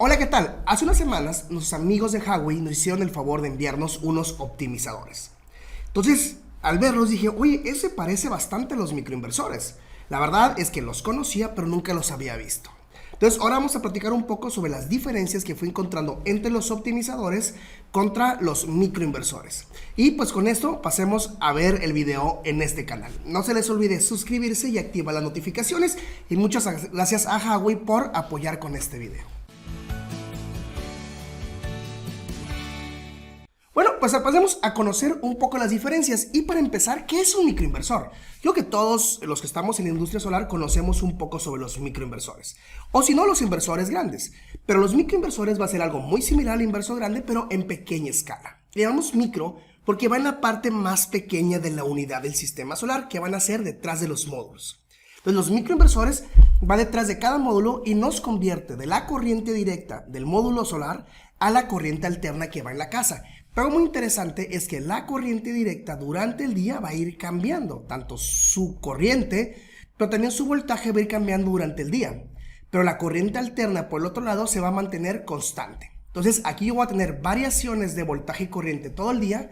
Hola, ¿qué tal? Hace unas semanas nuestros amigos de Huawei nos hicieron el favor de enviarnos unos optimizadores. Entonces, al verlos dije, oye, ese parece bastante a los microinversores. La verdad es que los conocía, pero nunca los había visto. Entonces, ahora vamos a platicar un poco sobre las diferencias que fui encontrando entre los optimizadores contra los microinversores. Y pues con esto pasemos a ver el video en este canal. No se les olvide suscribirse y activar las notificaciones. Y muchas gracias a Huawei por apoyar con este video. Bueno, pues pasemos a conocer un poco las diferencias y para empezar, ¿qué es un microinversor? Creo que todos los que estamos en la industria solar conocemos un poco sobre los microinversores, o si no, los inversores grandes, pero los microinversores va a ser algo muy similar al inversor grande, pero en pequeña escala. Le llamamos micro porque va en la parte más pequeña de la unidad del sistema solar, que van a ser detrás de los módulos. Entonces los microinversores van detrás de cada módulo y nos convierte de la corriente directa del módulo solar a la corriente alterna que va en la casa. Pero muy interesante es que la corriente directa durante el día va a ir cambiando, tanto su corriente, pero también su voltaje va a ir cambiando durante el día. Pero la corriente alterna por el otro lado se va a mantener constante. Entonces aquí yo voy a tener variaciones de voltaje y corriente todo el día.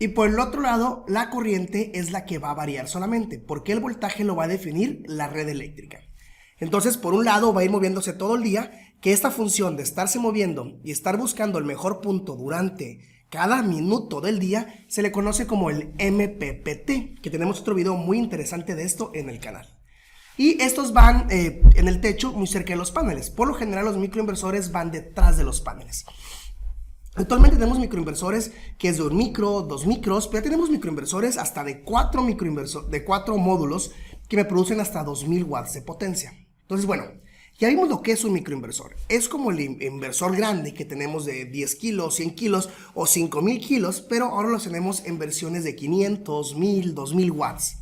Y por el otro lado, la corriente es la que va a variar solamente, porque el voltaje lo va a definir la red eléctrica. Entonces, por un lado va a ir moviéndose todo el día, que esta función de estarse moviendo y estar buscando el mejor punto durante cada minuto del día se le conoce como el MPPT, que tenemos otro video muy interesante de esto en el canal. Y estos van en el techo muy cerca de los paneles. Por lo general los microinversores van detrás de los paneles. Actualmente tenemos microinversores que es de un micro, 2 micros, pero tenemos microinversores hasta de 4 módulos que me producen hasta 2000 watts de potencia. Entonces, bueno, ya vimos lo que es un microinversor. Es como el inversor grande que tenemos de 10 kilos, 100 kilos o 5000 kilos, pero ahora los tenemos en versiones de 500, 1000, 2000 watts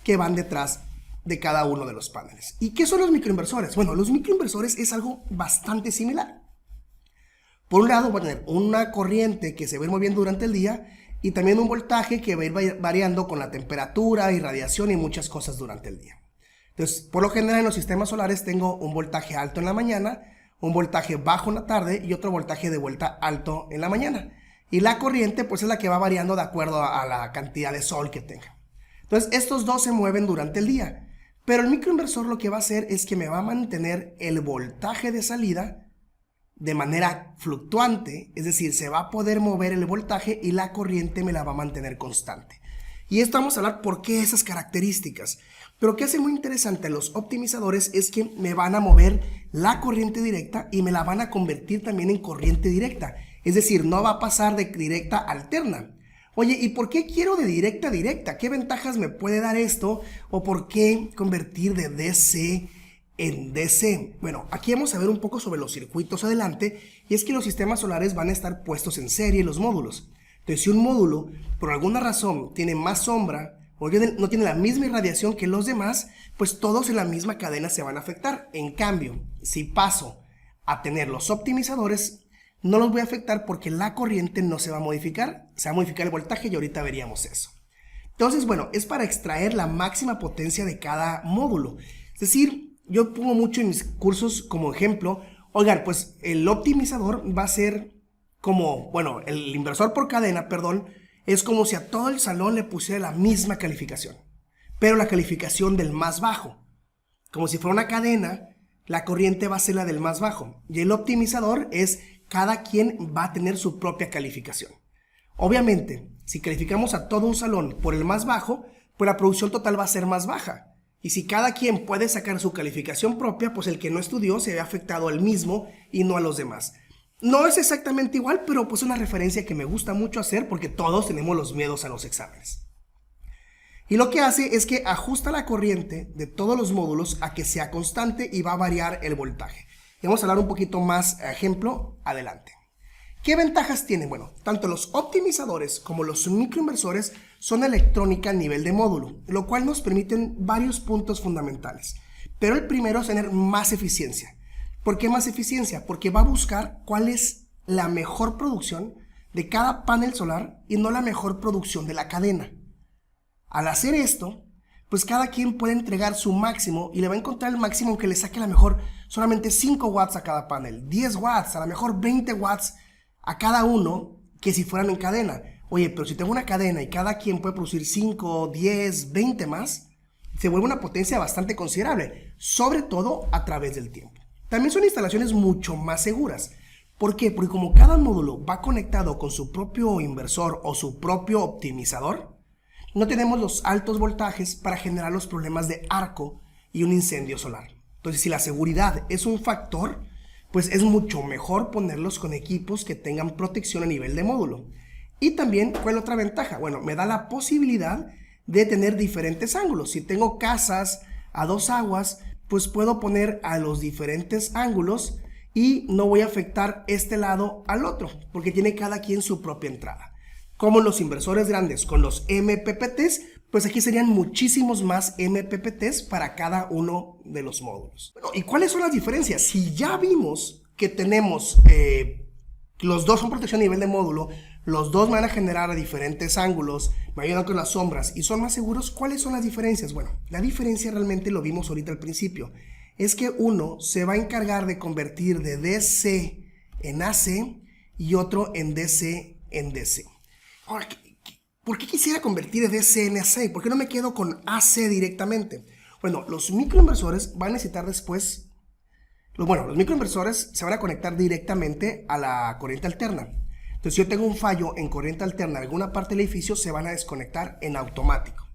que van detrás de cada uno de los paneles. ¿Y qué son los microinversores? Bueno, los microinversores es algo bastante similar. Por un lado, voy a tener una corriente que se va a ir moviendo durante el día y también un voltaje que va a ir variando con la temperatura, irradiación y muchas cosas durante el día. Entonces, por lo general en los sistemas solares tengo un voltaje alto en la mañana, un voltaje bajo en la tarde y otro voltaje de vuelta alto en la mañana. Y la corriente pues es la que va variando de acuerdo a la cantidad de sol que tenga. Entonces, estos dos se mueven durante el día. Pero el microinversor lo que va a hacer es que me va a mantener el voltaje de salida de manera fluctuante, es decir, se va a poder mover el voltaje y la corriente me la va a mantener constante. Y esto vamos a hablar por qué esas características. Pero lo que hace muy interesante a los optimizadores es que me van a mover la corriente directa y me la van a convertir también en corriente directa. Es decir, no va a pasar de directa a alterna. Oye, ¿y por qué quiero de directa a directa? ¿Qué ventajas me puede dar esto? ¿O por qué convertir de DC en DC? Bueno, aquí vamos a ver un poco sobre los circuitos adelante, y es que los sistemas solares van a estar puestos en serie los módulos. Entonces, si un módulo por alguna razón tiene más sombra o no tiene la misma irradiación que los demás, pues todos en la misma cadena se van a afectar. En cambio, si paso a tener los optimizadores, no los voy a afectar porque la corriente no se va a modificar, se va a modificar el voltaje y ahorita veríamos eso. Entonces, bueno, es para extraer la máxima potencia de cada módulo. Es decir, yo pongo mucho en mis cursos como ejemplo, oigan, pues el optimizador va a ser como, bueno, el inversor por cadena, perdón, es como si a todo el salón le pusiera la misma calificación, pero la calificación del más bajo. Como si fuera una cadena, la corriente va a ser la del más bajo, y el optimizador es cada quien va a tener su propia calificación. Obviamente, si calificamos a todo un salón por el más bajo, pues la producción total va a ser más baja. Y si cada quien puede sacar su calificación propia, pues el que no estudió se ve afectado al mismo y no a los demás. No es exactamente igual, pero pues es una referencia que me gusta mucho hacer porque todos tenemos los miedos a los exámenes. Y lo que hace es que ajusta la corriente de todos los módulos a que sea constante y va a variar el voltaje. Y vamos a hablar un poquito más ejemplo adelante. ¿Qué ventajas tienen? Bueno, tanto los optimizadores como los microinversores son electrónica a nivel de módulo, lo cual nos permiten varios puntos fundamentales. Pero el primero es tener más eficiencia. ¿Por qué más eficiencia? Porque va a buscar cuál es la mejor producción de cada panel solar y no la mejor producción de la cadena. Al hacer esto, pues cada quien puede entregar su máximo y le va a encontrar el máximo aunque le saque a lo mejor solamente 5 watts a cada panel, 10 watts, a lo mejor 20 watts a cada uno, que si fueran en cadena. Oye, pero si tengo una cadena y cada quien puede producir 5, 10, 20 más, se vuelve una potencia bastante considerable, sobre todo a través del tiempo. También son instalaciones mucho más seguras. ¿Por qué? Porque como cada módulo va conectado con su propio inversor o su propio optimizador, no tenemos los altos voltajes para generar los problemas de arco y un incendio solar. Entonces, si la seguridad es un factor, pues es mucho mejor ponerlos con equipos que tengan protección a nivel de módulo. Y también, ¿cuál es la otra ventaja? Bueno, me da la posibilidad de tener diferentes ángulos. Si tengo casas a 2 aguas, pues puedo poner a los diferentes ángulos y no voy a afectar este lado al otro, porque tiene cada quien su propia entrada. Como los inversores grandes con los MPPTs, pues aquí serían muchísimos más MPPTs para cada uno de los módulos. Bueno, ¿y cuáles son las diferencias? Si ya vimos que tenemos, los dos son protección a nivel de módulo, los dos van a generar a diferentes ángulos, me ayudan con las sombras y son más seguros, ¿cuáles son las diferencias? Bueno, la diferencia realmente lo vimos ahorita al principio, es que uno se va a encargar de convertir de DC en AC y otro en DC en DC. Ahora, ¿por qué quisiera convertir de DC en AC? ¿Por qué no me quedo con AC directamente? Bueno, los microinversores van a necesitar después, los microinversores se van a conectar directamente a la corriente alterna. Entonces, si yo tengo un fallo en corriente alterna en alguna parte del edificio, se van a desconectar en automático.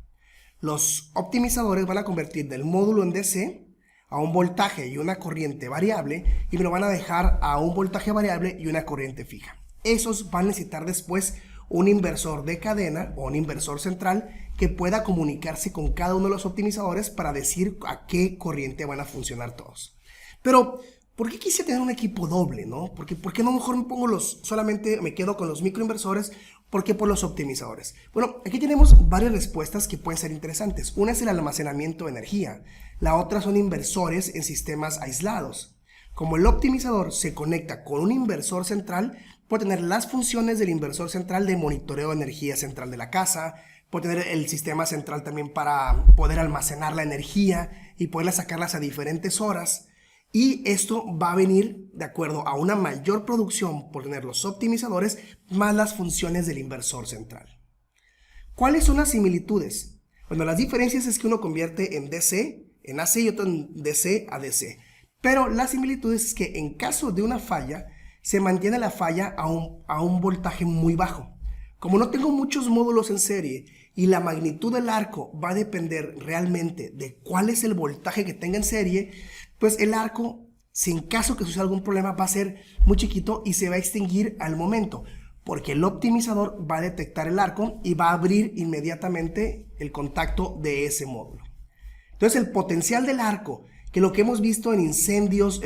Los optimizadores van a convertir del módulo en DC a un voltaje y una corriente variable y me lo van a dejar a un voltaje variable y una corriente fija. Esos van a necesitar después un inversor de cadena o un inversor central que pueda comunicarse con cada uno de los optimizadores para decir a qué corriente van a funcionar todos. Pero, ¿por qué quise tener un equipo doble, no? ¿Por qué no mejor me pongo solamente me quedo con los microinversores? ¿Por qué por los optimizadores? Bueno, aquí tenemos varias respuestas que pueden ser interesantes. Una es el almacenamiento de energía. La otra son inversores en sistemas aislados. Como el optimizador se conecta con un inversor central, puede tener las funciones del inversor central de monitoreo de energía central de la casa, puede tener el sistema central también para poder almacenar la energía y poderla sacarlas a diferentes horas. Y esto va a venir de acuerdo a una mayor producción por tener los optimizadores más las funciones del inversor central. ¿Cuáles son las similitudes? Bueno, las diferencias es que uno convierte en DC en AC y otro en DC a DC. Pero las similitudes es que en caso de una falla, se mantiene la falla a un voltaje muy bajo. Como no tengo muchos módulos en serie y la magnitud del arco va a depender realmente de cuál es el voltaje que tenga en serie, pues el arco, si en caso que suceda algún problema, va a ser muy chiquito y se va a extinguir al momento, porque el optimizador va a detectar el arco y va a abrir inmediatamente el contacto de ese módulo. Entonces el potencial del arco, que lo que hemos visto en incendios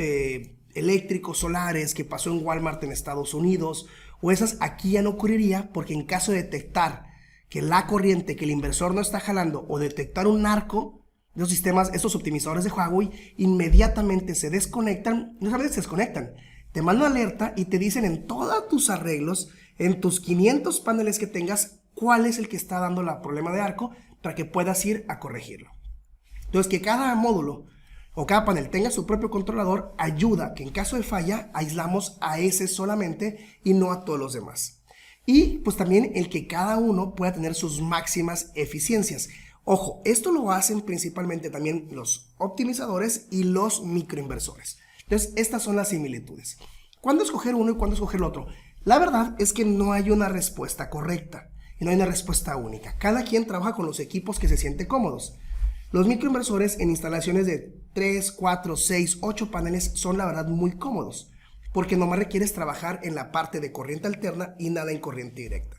eléctricos solares que pasó en Walmart en Estados Unidos, o esas aquí ya no ocurriría, porque en caso de detectar que la corriente, que el inversor no está jalando, o detectar un arco, los sistemas, estos optimizadores de Huawei, inmediatamente se desconectan, no solamente se desconectan, te mandan una alerta y te dicen en todos tus arreglos, en tus 500 paneles que tengas, cuál es el que está dando el problema de arco, para que puedas ir a corregirlo. Entonces, que cada módulo o cada panel tenga su propio controlador ayuda que en caso de falla aislamos a ese solamente y no a todos los demás. Y pues también el que cada uno pueda tener sus máximas eficiencias. Ojo, esto lo hacen principalmente también los optimizadores y los microinversores. Entonces, estas son las similitudes. ¿Cuándo escoger uno y cuándo escoger el otro? La verdad es que no hay una respuesta correcta y no hay una respuesta única. Cada quien trabaja con los equipos que se siente cómodos. Los microinversores en instalaciones de 3, 4, 6, 8 paneles son la verdad muy cómodos, porque nomás requieres trabajar en la parte de corriente alterna y nada en corriente directa.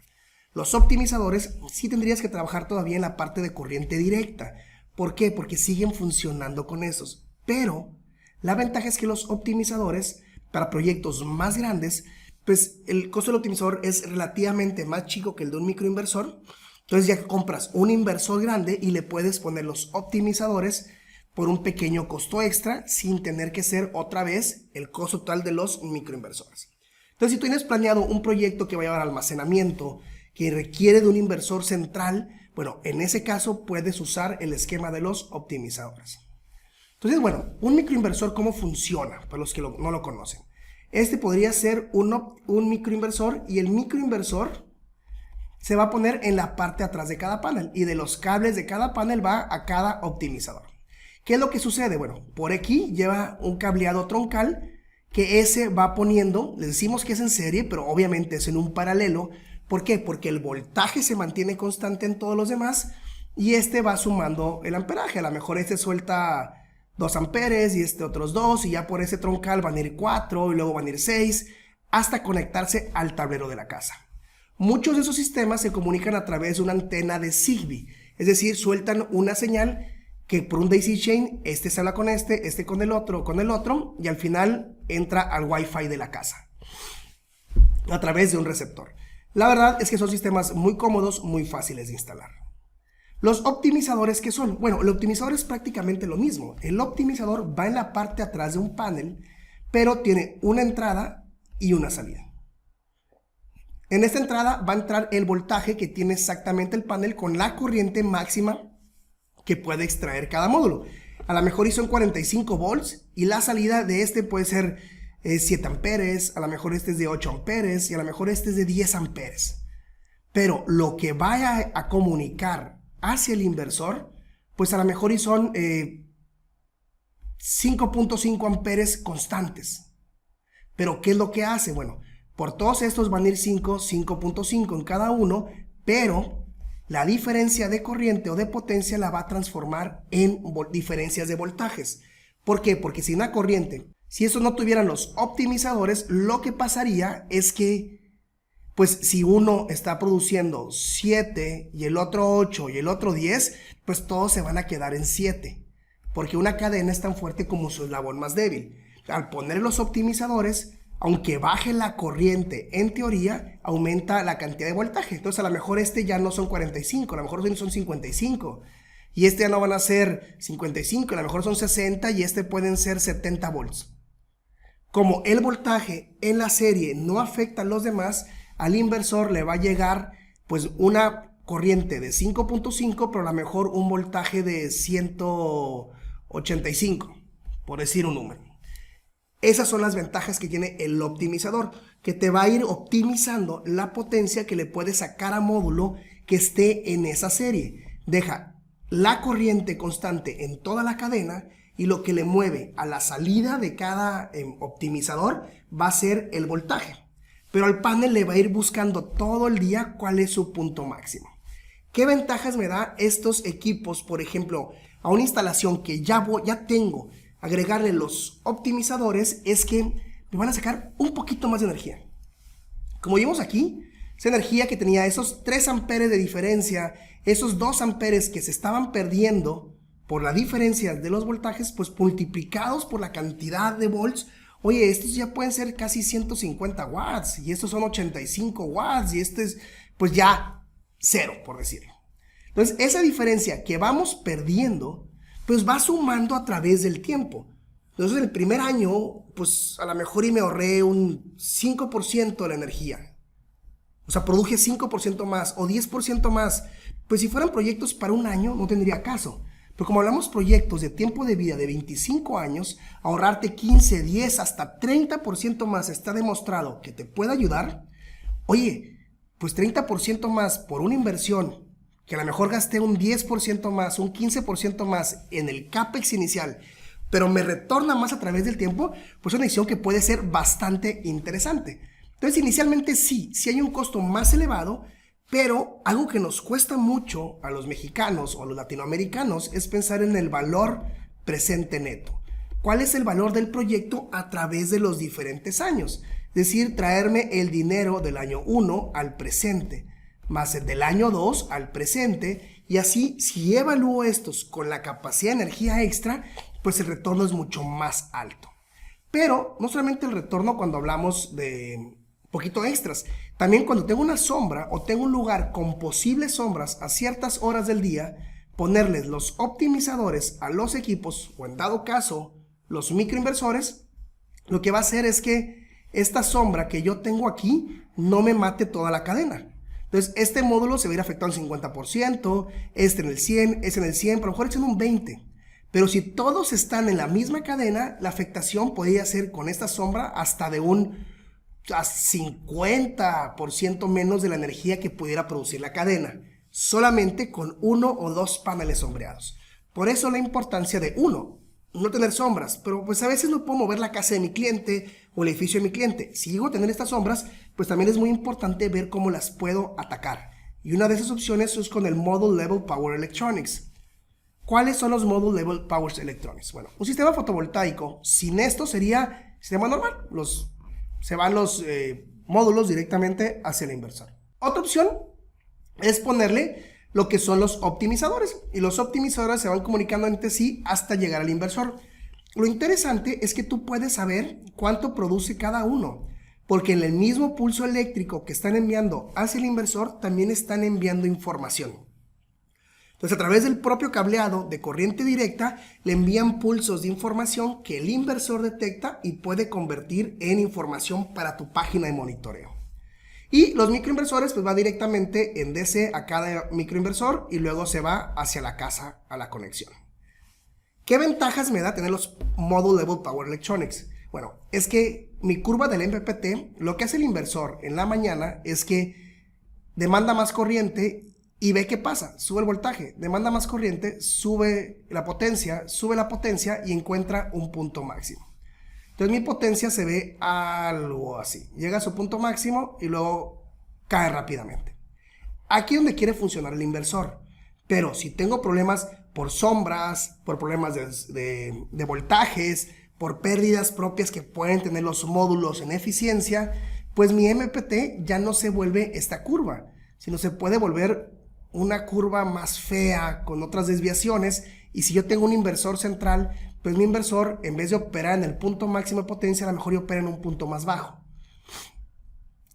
Los optimizadores sí tendrías que trabajar todavía en la parte de corriente directa. ¿Por qué? Porque siguen funcionando con esos. Pero la ventaja es que los optimizadores para proyectos más grandes, pues el costo del optimizador es relativamente más chico que el de un microinversor. Entonces ya compras un inversor grande y le puedes poner los optimizadores por un pequeño costo extra sin tener que ser otra vez el costo total de los microinversores. Entonces, si tú tienes planeado un proyecto que va a llevar almacenamiento, que requiere de un inversor central, Bueno, en ese caso puedes usar el esquema de los optimizadores. Entonces, bueno, un microinversor, ¿cómo funciona? Para los que no lo conocen. Este podría ser un microinversor, y el microinversor se va a poner en la parte de atrás de cada panel, y de los cables de cada panel va a cada optimizador. ¿Qué es lo que sucede? Bueno, por aquí lleva un cableado troncal que ese va poniendo, le decimos que es en serie, pero obviamente es en un paralelo. ¿Por qué? Porque el voltaje se mantiene constante en todos los demás y este va sumando el amperaje. A lo mejor este suelta 2 amperes y este otros 2, y ya por ese troncal van a ir 4 y luego van a ir 6 hasta conectarse al tablero de la casa. Muchos de esos sistemas se comunican a través de una antena de Zigbee, es decir, sueltan una señal que por un daisy chain, este se habla con este con el otro, y al final entra al Wi-Fi de la casa a través de un receptor. La verdad es que son sistemas muy cómodos, muy fáciles de instalar. Los optimizadores, ¿qué son? Bueno, el optimizador es prácticamente lo mismo. El optimizador va en la parte de atrás de un panel, pero tiene una entrada y una salida. En esta entrada va a entrar el voltaje que tiene exactamente el panel con la corriente máxima que puede extraer cada módulo. A lo mejor son 45 volts y la salida de este puede ser 7 amperes, a lo mejor este es de 8 amperes y a lo mejor este es de 10 amperes. Pero lo que vaya a comunicar hacia el inversor, pues a lo mejor son 5.5 amperes constantes. Pero ¿qué es lo que hace? Bueno, por todos estos van a ir 5.5 en cada uno, pero la diferencia de corriente o de potencia la va a transformar en diferencias de voltajes. ¿Por qué? Porque si una corriente, si esos no tuvieran los optimizadores, lo que pasaría es que, pues si uno está produciendo 7 y el otro 8 y el otro 10, pues todos se van a quedar en 7, porque una cadena es tan fuerte como su eslabón más débil. Al poner los optimizadores, aunque baje la corriente, en teoría, aumenta la cantidad de voltaje. Entonces a lo mejor este ya no son 45, a lo mejor son 55. Y este ya no van a ser 55, a lo mejor son 60 y este pueden ser 70 volts. Como el voltaje en la serie no afecta a los demás, al inversor le va a llegar pues una corriente de 5.5, pero a lo mejor un voltaje de 185, por decir un número. Esas son las ventajas que tiene el optimizador, que te va a ir optimizando la potencia que le puedes sacar a módulo que esté en esa serie. Deja la corriente constante en toda la cadena y lo que le mueve a la salida de cada optimizador va a ser el voltaje. Pero al panel le va a ir buscando todo el día cuál es su punto máximo. ¿Qué ventajas me da estos equipos, por ejemplo, a una instalación que ya tengo? Agregarle los optimizadores es que me van a sacar un poquito más de energía. Como vimos aquí, esa energía que tenía esos 3 amperes de diferencia, esos 2 amperes que se estaban perdiendo por la diferencia de los voltajes, pues multiplicados por la cantidad de volts, oye, estos ya pueden ser casi 150 watts y estos son 85 watts y este es pues ya 0, por decirlo. Entonces esa diferencia que vamos perdiendo pues va sumando a través del tiempo. Entonces el primer año, pues a lo mejor y me ahorré un 5% de la energía. O sea, produje 5% más o 10% más. Pues si fueran proyectos para un año, no tendría caso. Pero como hablamos proyectos de tiempo de vida de 25 años, ahorrarte 15, 10, hasta 30% más está demostrado que te puede ayudar. Oye, pues 30% más por una inversión que a lo mejor gasté un 10% más, un 15% más en el CAPEX inicial, pero me retorna más a través del tiempo, pues es una decisión que puede ser bastante interesante. Entonces, inicialmente sí hay un costo más elevado, pero algo que nos cuesta mucho a los mexicanos o a los latinoamericanos es pensar en el valor presente neto. ¿Cuál es el valor del proyecto a través de los diferentes años? Es decir, traerme el dinero del año 1 al presente, más el del año 2 al presente, y así si evalúo estos con la capacidad de energía extra, pues el retorno es mucho más alto. Pero no solamente el retorno cuando hablamos de poquito extras, también cuando tengo una sombra o tengo un lugar con posibles sombras a ciertas horas del día, ponerles los optimizadores a los equipos o en dado caso los microinversores, lo que va a hacer es que esta sombra que yo tengo aquí no me mate toda la cadena. Entonces, este módulo se va a ir afectado en 50%, este en el 100, este en el 100, pero a lo mejor este en un 20%. Pero si todos están en la misma cadena, la afectación podría ser con esta sombra hasta de un 50% menos de la energía que pudiera producir la cadena, solamente con 1 o 2 paneles sombreados. Por eso la importancia de no tener sombras, pero pues a veces no puedo mover la casa de mi cliente o el edificio de mi cliente. Si llego a tener estas sombras, pues también es muy importante ver cómo las puedo atacar. Y una de esas opciones es con el Module Level Power Electronics. ¿Cuáles son los Module Level Power Electronics? Bueno, un sistema fotovoltaico sin esto sería sistema normal. Se van los módulos directamente hacia el inversor. Otra opción es ponerle lo que son los optimizadores, y los optimizadores se van comunicando entre sí hasta llegar al inversor. Lo interesante es que tú puedes saber cuánto produce cada uno, porque en el mismo pulso eléctrico que están enviando hacia el inversor también están enviando información. Entonces, a través del propio cableado de corriente directa le envían pulsos de información que el inversor detecta y puede convertir en información para tu página de monitoreo. Y los microinversores pues va directamente en DC a cada microinversor y luego se va hacia la casa a la conexión. ¿Qué ventajas me da tener los Module Level Power Electronics? Bueno, es que mi curva del MPPT, lo que hace el inversor en la mañana es que demanda más corriente y ve qué pasa, sube el voltaje, demanda más corriente, sube la potencia y encuentra un punto máximo. Entonces mi potencia se ve algo así, llega a su punto máximo y luego cae rápidamente. Aquí es donde quiere funcionar el inversor, pero si tengo problemas por sombras, por problemas de voltajes, por pérdidas propias que pueden tener los módulos en eficiencia, pues mi MPT ya no se vuelve esta curva, sino se puede volver una curva más fea con otras desviaciones. Y si yo tengo un inversor central, pues mi inversor, en vez de operar en el punto máximo de potencia, a lo mejor yo opera en un punto más bajo.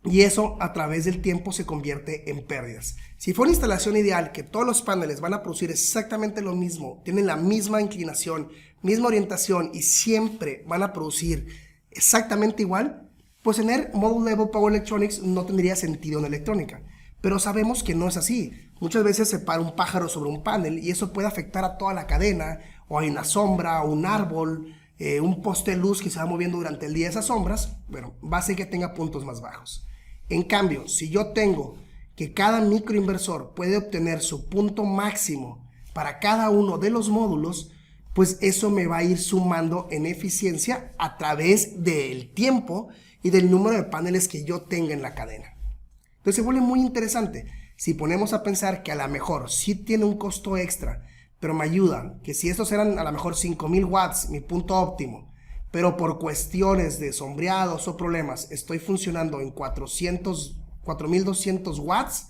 Y eso a través del tiempo se convierte en pérdidas. Si fue una instalación ideal, que todos los paneles van a producir exactamente lo mismo, tienen la misma inclinación, misma orientación y siempre van a producir exactamente igual, pues tener Module Level Power Electronics no tendría sentido en electrónica. Pero sabemos que no es así. Muchas veces se para un pájaro sobre un panel y eso puede afectar a toda la cadena, o hay una sombra, un árbol, un poste de luz que se va moviendo durante el día. Esas sombras, bueno, va a ser que tenga puntos más bajos. En cambio, si yo tengo que cada microinversor puede obtener su punto máximo para cada uno de los módulos, pues eso me va a ir sumando en eficiencia a través del tiempo y del número de paneles que yo tenga en la cadena. Entonces se vuelve muy interesante si ponemos a pensar que a lo mejor sí tiene un costo extra, pero me ayuda, que si estos eran a lo mejor 5000 watts, mi punto óptimo, pero por cuestiones de sombreados o problemas estoy funcionando en 4200 watts,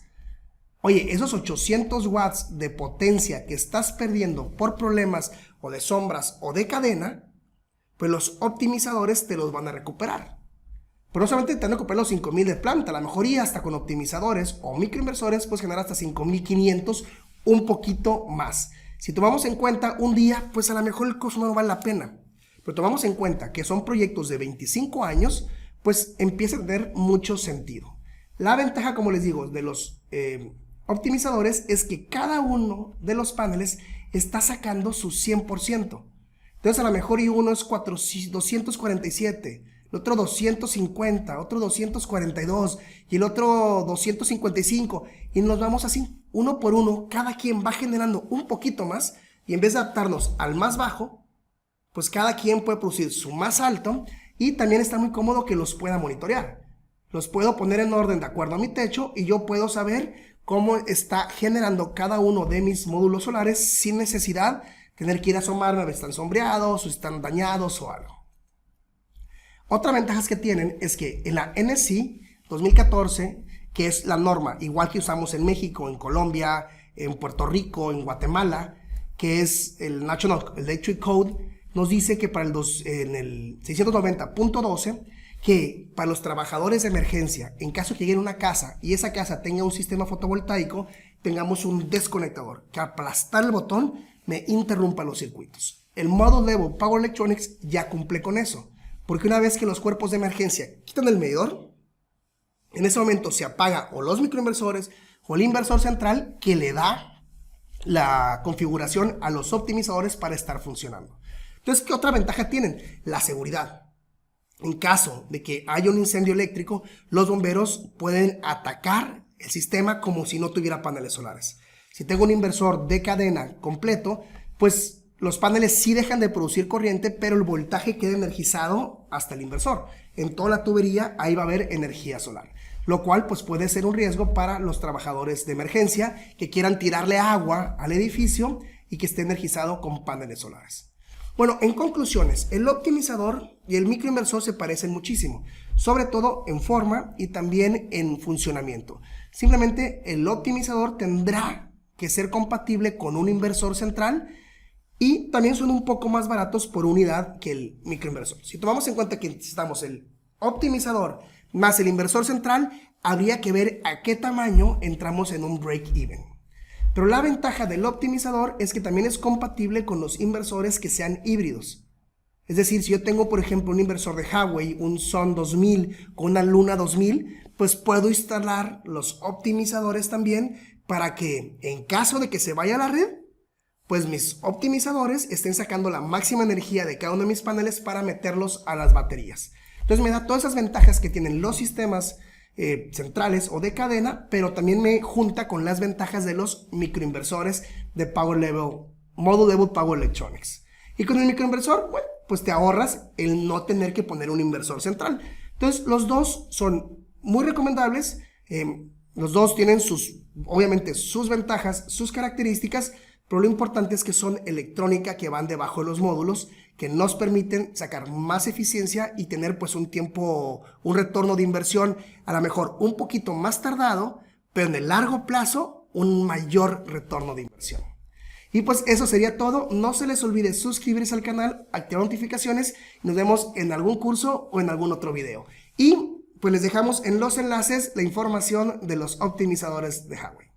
oye, esos 800 watts de potencia que estás perdiendo por problemas o de sombras o de cadena, pues los optimizadores te los van a recuperar. Pero no solamente te van a recuperar los 5000 de planta, a lo mejor y hasta con optimizadores o microinversores puedes generar hasta 5500, un poquito más. Si tomamos en cuenta un día, pues a lo mejor el costo no vale la pena. Pero tomamos en cuenta que son proyectos de 25 años, pues empieza a tener mucho sentido. La ventaja, como les digo, de los optimizadores es que cada uno de los paneles está sacando su 100%. Entonces a lo mejor y uno es 247, el otro 250, otro 242 y el otro 255, y nos vamos así, uno por uno, cada quien va generando un poquito más, y en vez de adaptarnos al más bajo, pues cada quien puede producir su más alto, y también está muy cómodo que los pueda monitorear. Los puedo poner en orden de acuerdo a mi techo y yo puedo saber cómo está generando cada uno de mis módulos solares sin necesidad de tener que ir a asomarme a ver si están sombreados o están dañados o algo. Otra ventaja que tienen es que en la NEC 2014, que es la norma igual que usamos en México, en Colombia, en Puerto Rico, en Guatemala, que es el National Electric Code, nos dice que para en el 690.12, que para los trabajadores de emergencia, en caso que llegue a una casa y esa casa tenga un sistema fotovoltaico, tengamos un desconectador que al aplastar el botón me interrumpa los circuitos. El Module Level Power Electronics ya cumple con eso, porque una vez que los cuerpos de emergencia quitan el medidor, En ese momento se apaga o los microinversores o el inversor central que le da la configuración a los optimizadores para estar funcionando. Entonces, ¿qué otra ventaja tienen? La seguridad. En caso de que haya un incendio eléctrico, los bomberos pueden atacar el sistema como si no tuviera paneles solares. Si tengo un inversor de cadena completo, pues los paneles sí dejan de producir corriente, pero el voltaje queda energizado hasta el inversor. En toda la tubería ahí va a haber energía solar, lo cual pues puede ser un riesgo para los trabajadores de emergencia que quieran tirarle agua al edificio y que esté energizado con paneles solares. Bueno, en conclusiones, el optimizador y el microinversor se parecen muchísimo, sobre todo en forma y también en funcionamiento. Simplemente el optimizador tendrá que ser compatible con un inversor central y también son un poco más baratos por unidad que el microinversor. Si tomamos en cuenta que necesitamos el optimizador más el inversor central, habría que ver a qué tamaño entramos en un break-even. Pero la ventaja del optimizador es que también es compatible con los inversores que sean híbridos. Es decir, si yo tengo, por ejemplo, un inversor de Huawei, un Sun 2000 con una Luna 2000, pues puedo instalar los optimizadores también para que en caso de que se vaya a la red, pues mis optimizadores estén sacando la máxima energía de cada uno de mis paneles para meterlos a las baterías. Entonces me da todas esas ventajas que tienen los sistemas centrales o de cadena, pero también me junta con las ventajas de los microinversores de Module Level Power Electronics. Y con el microinversor, bueno, pues te ahorras el no tener que poner un inversor central. Entonces los dos son muy recomendables, los dos tienen obviamente sus ventajas, sus características, pero lo importante es que son electrónica que van debajo de los módulos que nos permiten sacar más eficiencia y tener pues un retorno de inversión a lo mejor un poquito más tardado, pero en el largo plazo un mayor retorno de inversión. Y pues eso sería todo. No se les olvide suscribirse al canal, activar notificaciones y nos vemos en algún curso o en algún otro video. Y pues les dejamos en los enlaces la información de los optimizadores de Huawei.